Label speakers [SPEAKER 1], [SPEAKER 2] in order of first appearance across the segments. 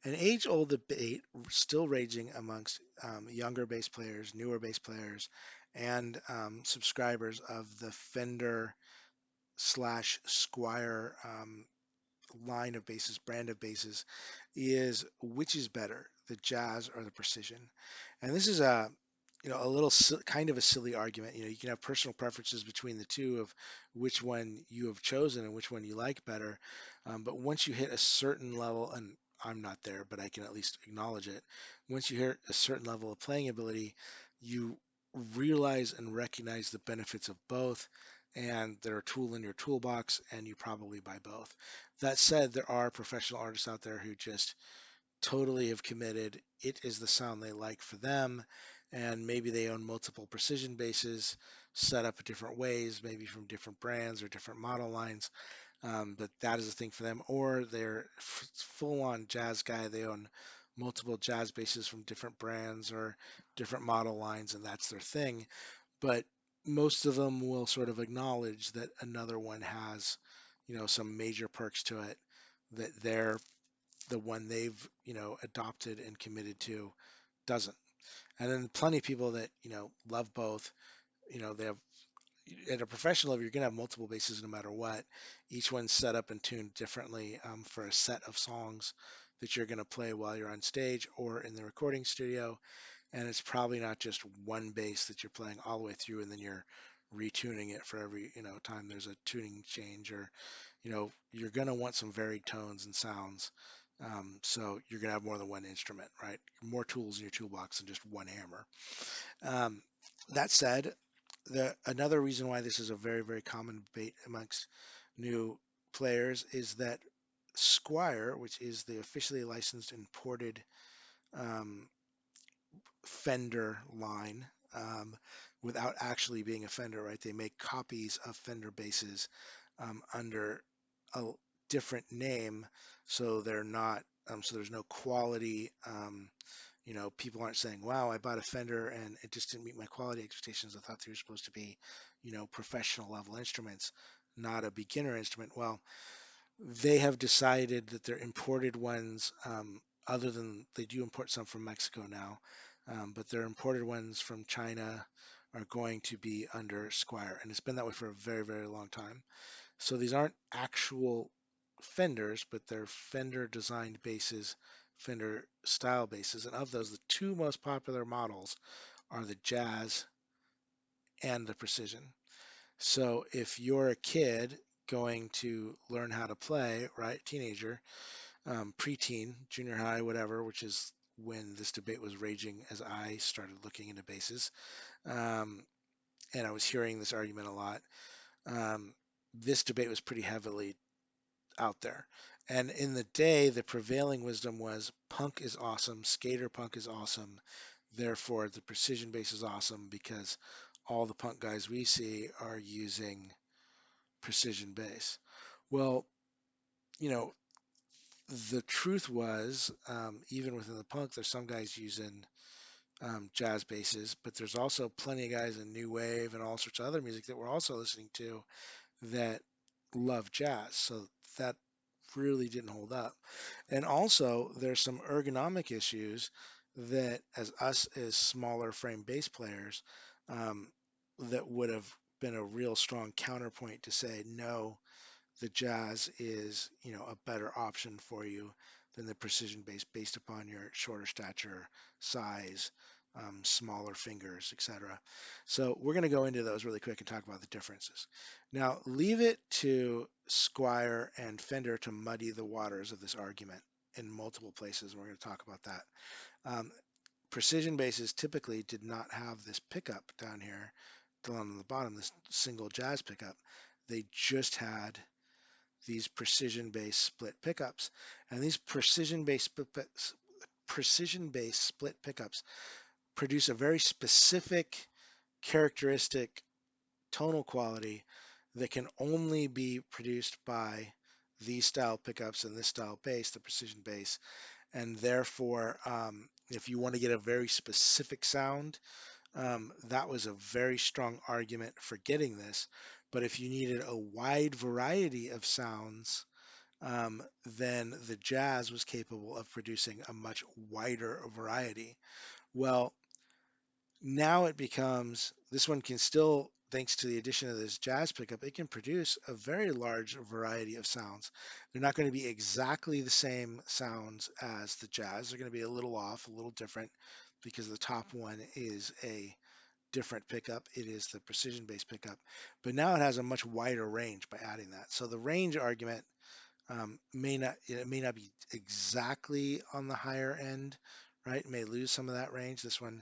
[SPEAKER 1] An age-old debate still raging amongst younger bass players, newer bass players, and subscribers of the Fender slash Squire line of basses, brand of basses, is which is better, the jazz or the precision? And this is a a little kind of a silly argument. You can have personal preferences between the two of which one you have chosen and which one you like better. But once you hit a certain level, and I'm not there, but I can at least acknowledge it. Once you hit a certain level of playing ability, you realize and recognize the benefits of both, and they're a tool in your toolbox, and you probably buy both. That said, there are professional artists out there who just totally have committed. It is the sound they like for them, and maybe they own multiple precision basses set up different ways, maybe from different brands or different model lines. But that is a thing for them. Or they're full-on jazz guy. They own multiple jazz basses from different brands or different model lines, and that's their thing. But most of them will sort of acknowledge that another one has, some major perks to it that the one they've, adopted and committed to doesn't. And then plenty of people that, love both, they have at a professional level, you're going to have multiple basses no matter what. Each one's set up and tuned differently for a set of songs that you're going to play while you're on stage or in the recording studio. And it's probably not just one bass that you're playing all the way through and then you're retuning it for every, time there's a tuning change, or you're going to want some varied tones and sounds. So you're going to have more than one instrument, right? More tools in your toolbox than just one hammer. Um, that said, another reason why this is a very, very common debate amongst new players is that Squire, which is the officially licensed imported um, Fender line, without actually being a Fender, right? They make copies of Fender basses under a different name, so they're not. So there's no quality. People aren't saying, "Wow, I bought a Fender and it just didn't meet my quality expectations. I thought they were supposed to be, professional level instruments, not a beginner instrument." Well, they have decided that their imported ones, other than they do import some from Mexico now, but their imported ones from China are going to be under Squire, and it's been that way for a very, very long time. So these aren't actual Fenders, but they're Fender designed basses, Fender style basses, and of those, the two most popular models are the Jazz and the Precision. So if you're a kid going to learn how to play, right, teenager, preteen, junior high, whatever, which is when this debate was raging as I started looking into basses, um, and I was hearing this argument a lot. Um, this debate was pretty heavily out there. And in the day, the prevailing wisdom was punk is awesome, skater punk is awesome, therefore the precision bass is awesome because all the punk guys we see are using precision bass. Well, you know, the truth was, even within the punk, there's some guys using jazz basses, but there's also plenty of guys in new wave and all sorts of other music that we're also listening to that love jazz. So that really didn't hold up. And also, there's some ergonomic issues that, as us as smaller frame bass players, um, that would have been a real strong counterpoint to say no, the jazz is, a better option for you than the precision bass based upon your shorter stature, size, smaller fingers, etc. So we're going to go into those really quick and talk about the differences. Now, leave it to Squire and Fender to muddy the waters of this argument in multiple places. We're going to talk about that. Um, Precision basses typically did not have this pickup down here, down on the bottom, this single jazz pickup. They just had these precision-based split pickups. And these precision-based split pickups produce a very specific characteristic tonal quality that can only be produced by these style pickups and this style bass, the precision bass. And therefore, if you want to get a very specific sound, that was a very strong argument for getting this. But if you needed a wide variety of sounds, then the jazz was capable of producing a much wider variety. Well, now it becomes this one can still, thanks to the addition of this jazz pickup, it can produce a very large variety of sounds. They're not going to be exactly the same sounds as the jazz. They're going to be a little off, a little different, because the top one is a different pickup. It is the precision based pickup, but now it has a much wider range by adding that. So the range argument may not be exactly on the higher end, right? It may lose some of that range. This one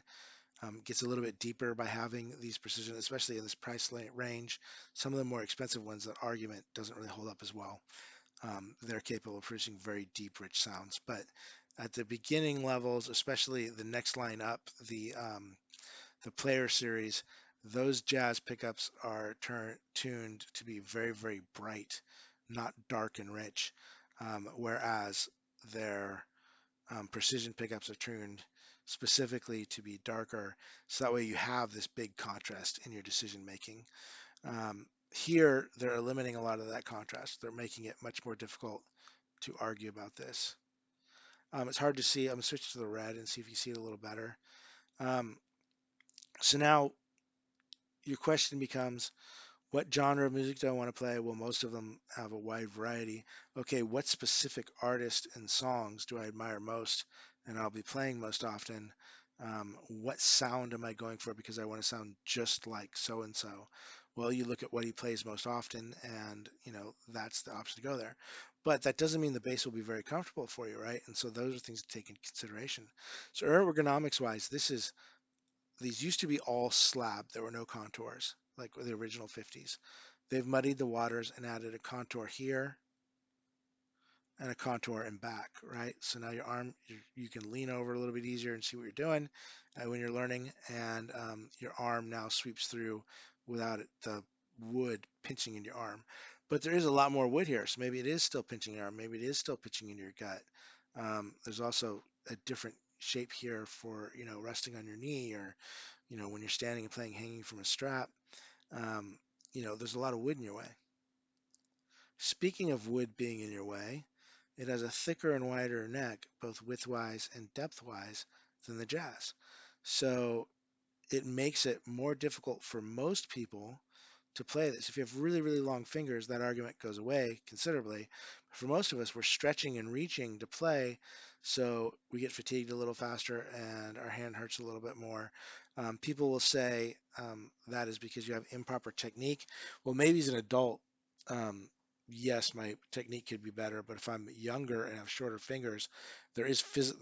[SPEAKER 1] gets a little bit deeper by having these precision, especially in this price range. Some of the more expensive ones, that argument doesn't really hold up as well. They're capable of producing very deep, rich sounds. But at the beginning levels, especially the next line up, the player series, those jazz pickups are tuned to be very, very bright, not dark and rich, whereas their precision pickups are tuned specifically to be darker, so that way you have this big contrast in your decision making. Here, they're eliminating a lot of that contrast. They're making it much more difficult to argue about this. It's hard to see. I'm going to switch to the red and see if you see it a little better. Um, so now your question becomes, what genre of music do I want to play? Well, most of them have a wide variety. Okay, what specific artist and songs do I admire most and I'll be playing most often? What sound am I going for because I want to sound just like so and so? Well, you look at what he plays most often, and that's the option to go there. But that doesn't mean the bass will be very comfortable for you, right? And so those are things to take into consideration. So ergonomics wise, these used to be all slab. There were no contours like the original 50s. They've muddied the waters and added a contour here and a contour and back, right? So now your arm, you can lean over a little bit easier and see what you're doing when you're learning, and your arm now sweeps through without the wood pinching in your arm. But there is a lot more wood here, so maybe it is still pinching your arm, maybe it is still pinching in your gut. There's also a different shape here for resting on your knee, or when you're standing and playing hanging from a strap. Um, there's a lot of wood in your way. Speaking of wood being in your way, it has a thicker and wider neck, both widthwise and depthwise, than the Jazz. So it makes it more difficult for most people to play this. If you have really, really long fingers, that argument goes away considerably. For most of us, we're stretching and reaching to play, so we get fatigued a little faster and our hand hurts a little bit more. People will say that is because you have improper technique. Well, maybe as an adult, yes, my technique could be better, but if I'm younger and have shorter fingers, there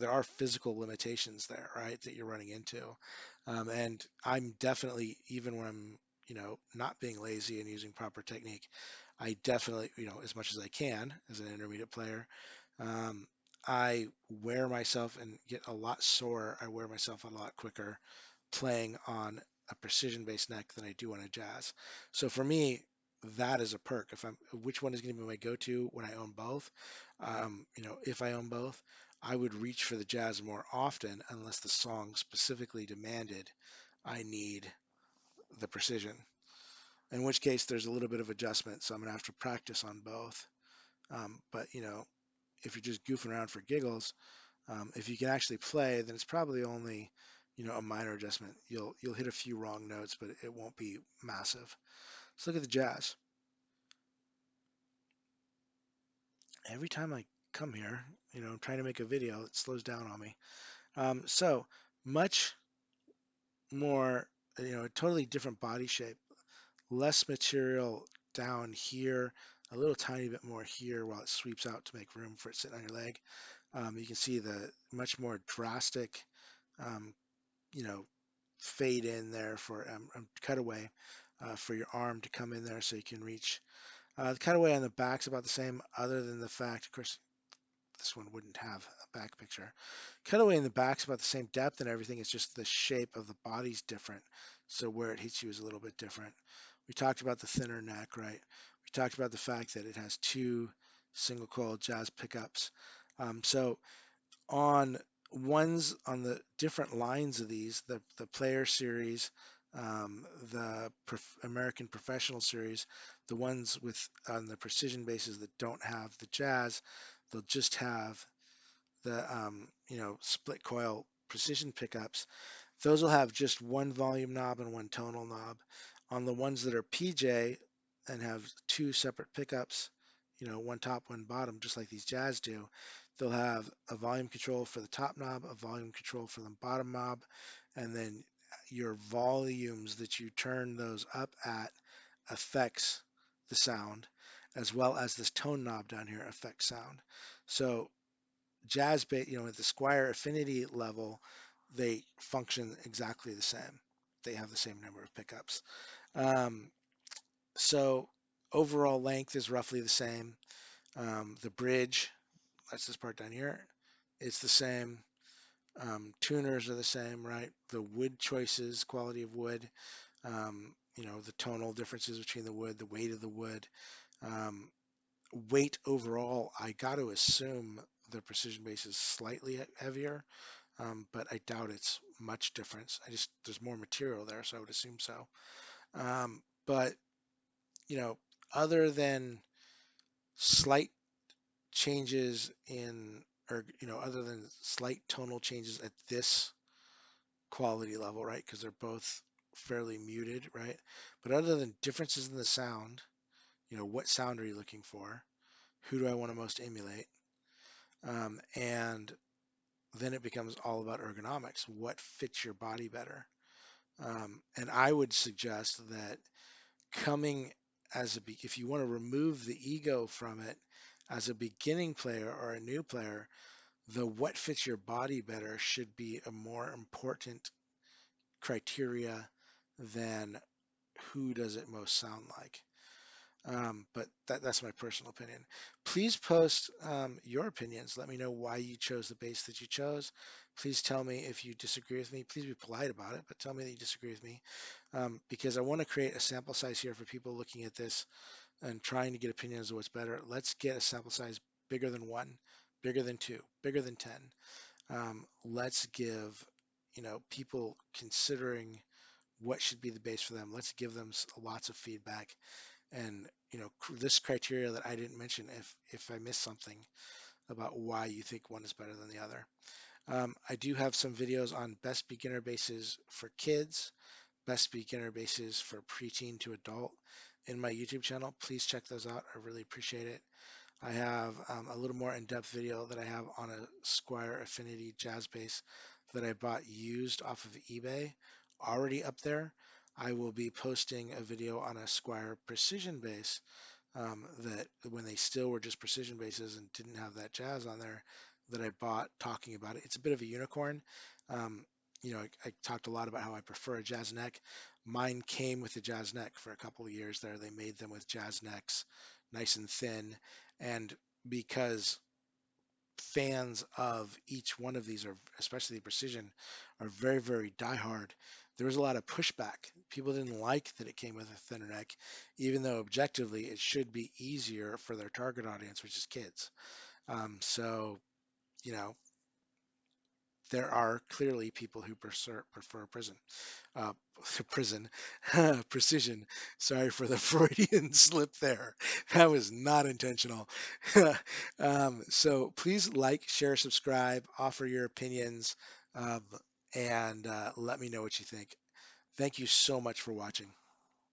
[SPEAKER 1] are physical limitations there, right, that you're running into. And I'm definitely, even when I'm not being lazy and using proper technique, I definitely, as much as I can as an intermediate player, um, I wear myself and get a lot sore. I wear myself out a lot quicker playing on a precision based neck than I do on a jazz. So for me, that is a perk. Which one is going to be my go-to when I own both? If I own both, I would reach for the jazz more often unless the song specifically demanded I need the precision. In which case, there's a little bit of adjustment, so I'm gonna have to practice on both. But if you're just goofing around for giggles, if you can actually play, then it's probably only a minor adjustment. You'll hit a few wrong notes, but it won't be massive. Let's look at the jazz. Every time I come here, I'm trying to make a video, it slows down on me. So much more, a totally different body shape, less material down here, a little tiny bit more here while it sweeps out to make room for it sitting on your leg. You can see the much more drastic, um, you know, fade in there for cutaway for your arm to come in there so you can reach. The cutaway on the back's about the same, other than the fact, of course, this one wouldn't have a back picture. Cutaway in the back's about the same depth and everything. It's just the shape of the body's different. So where it hits you is a little bit different. We talked about the thinner neck, right? We talked about the fact that it has two single coil jazz pickups. So on the different lines of these, the player series, the American Professional Series, the ones with on the precision bases that don't have the jazz, they'll just have the split coil precision pickups. Those will have just one volume knob and one tonal knob. On the ones that are PJ and have two separate pickups, one top, one bottom, just like these jazz do, they'll have a volume control for the top knob, a volume control for the bottom knob, and then your volumes that you turn those up at affects the sound, as well as this tone knob down here affects sound. So jazz bass, at the Squier affinity level, they function exactly the same. They have the same number of pickups. Um, so overall length is roughly the same. The bridge, that's this part down here, it's the same. Tuners are the same, right? The wood choices, quality of wood, the tonal differences between the wood, the weight of the wood. Um, Weight overall, I got to assume the precision bass is slightly heavier, but I doubt it's much difference. There's more material there, so I would assume so. But you know, other than slight changes in, or other than slight tonal changes at this quality level, right? Because they're both fairly muted, right? But other than differences in the sound, what sound are you looking for? Who do I want to most emulate? And then it becomes all about ergonomics. What fits your body better? And I would suggest that coming if you want to remove the ego from it as a beginning player or a new player, the what fits your body better should be a more important criteria than who does it most sound like. But that's my personal opinion. Please post your opinions. Let me know why you chose the bass that you chose. Please tell me if you disagree with me. Please be polite about it, but tell me that you disagree with me, because I want to create a sample size here for people looking at this and trying to get opinions of what's better. Let's get a sample size bigger than one, bigger than two, bigger than 10. Let's give, people considering what should be the base for them. Let's give them lots of feedback and this criteria that I didn't mention if I missed something about why you think one is better than the other. I do have some videos on best beginner basses for kids, best beginner basses for preteen to adult in my YouTube channel. Please check those out. I really appreciate it. I have a little more in-depth video that I have on a Squier Affinity jazz bass that I bought used off of eBay already up there. I will be posting a video on a Squier Precision bass that when they still were just precision basses and didn't have that jazz on there that I bought talking about it. It's a bit of a unicorn. Um, I talked a lot about how I prefer a jazz neck. Mine came with a jazz neck for a couple of years there. They made them with jazz necks, nice and thin. And because fans of each one of these, are especially the precision, are very, very diehard, there was a lot of pushback. People didn't like that it came with a thinner neck, even though objectively it should be easier for their target audience, which is kids. So, you know, there are clearly people who prefer prison, uh, prison, precision. Sorry for the Freudian slip there. That was not intentional. So please like, share, subscribe, offer your opinions, um, and let me know what you think. Thank you so much for watching.